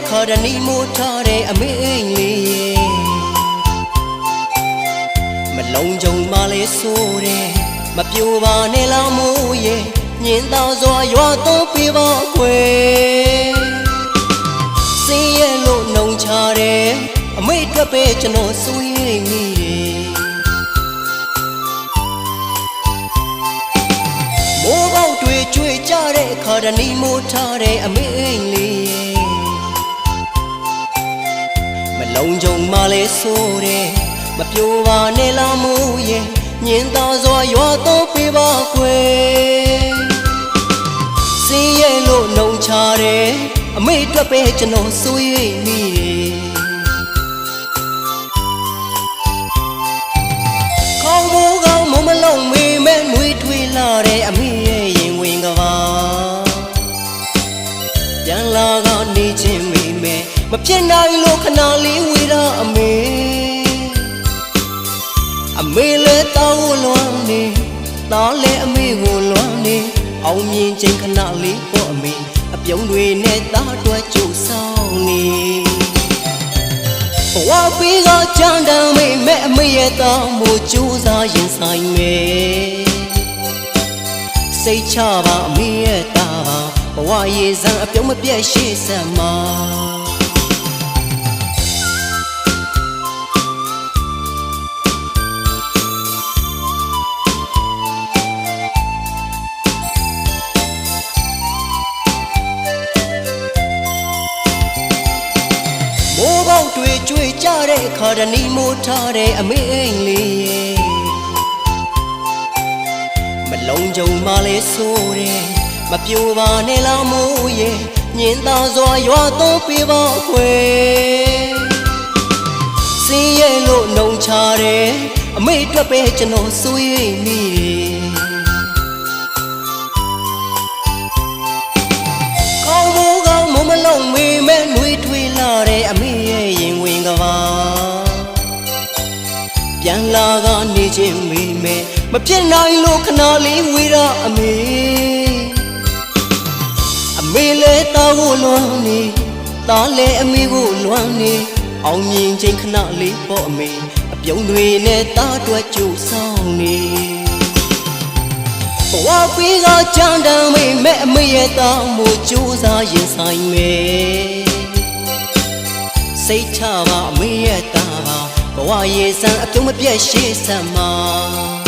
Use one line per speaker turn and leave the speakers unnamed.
ခါတနီမိုးထားတဲ့အမေအိမ်လေးမလုံးကြုံမှလဲဆိုတယ်မပြိုပါနဲ့လားမိုးရဲ့ညင်သာစွာရွာသွန်းပေးပါခွေစင်းရဲ့လို့နှုံချတယ်အမေအတွက်ပဲကျွန်တော်စိုးရိမ်မိတယ်မိုးပေါက်တွေကျွေကြတဲ့ခါတနီမိုးထားတဲ့အမေအိမ်လေးမလုံးကြုံမှလဲဆိုတယ်မပြိုပါနဲ့လားမိုးရဲ့ညင်သာစွာရွာသွန်းပေးပါခွေစင်းရဲ့လို့နှုံချတယ်အမေအတွက်ပဲကျွန်တော်စိုးရိမ်မိတယ်ခေါင်းမိုးကောင်းမမလုံးမေးမဲ့နှွေးထွေးလာတဲ့အမေရဲ့ရင်ဝင်ကပါပြန်လာကနေချင်းမိမဲ့မဖြစ်နိုင်လို့ခဏလေးဝေးတာအမေလဲတောင်းလွမ်းနေတားလဲအမေကိုလွမ်းနေအောင်မြင်ချိန်ခဏလေးပေါ့အမေအပြုံးတွေနဲ့သားတွက်ကြိုးဆောင်နေဘဝပေးကကြမ်းတမ်းမိမဲ့အမေရဲ့တောင်းမို့ကြိုးစားရင်ဆိုင်မယ်စိတ်ချပါအမေရဲ့တာပါဘဝရေစံအပြုံးမပြတ်ရှေ့ဆက်မှာမိုးပေါက်တွေကျွေကြတဲ့ခါတနီမိုးထားတဲ့အမေအိမ်လေးမလုံးကြုံမှလဲဆိုတယ်မပြိုပါနဲ့လားမိုးရဲ့ညင်သာစွာရွာသွန်းပေးပါခွေစင်းရဲ့လို့နှုံချတယ်အမေအတွက်ပဲကျွန်တော်စိုးရိမ်မိတယ်ခေါင်းမိုးကောင်းမလုံးမေးမဲ့နှွေးထွေးလာတဲ့အမေရဲ့ရင်ဝင်ကပါပြန်လာကနေချင်းမိမဲ့မဖြစ်နိုင်လို့ခဏလေးဝေးတာအမေလဲတာကိုလွမ်းနေတားလဲအမေကိုလွမ်းနေအောင်မြင်ချိန်ခဏလေးပေါ့အမေအပြုံးတွေနဲ့တားတွက်ကြိုးဆောင်နေဘဝပေးကကြမ်းတမ်းမိမဲ့အမေရဲ့တောင်းမို့ကြိုးစားရင်ဆိုင်မယ်စိတ်ချပါအမေရဲ့တာပါဘဝရေစံအပြုံးမပြတ်ရှေ့ဆက်မှာ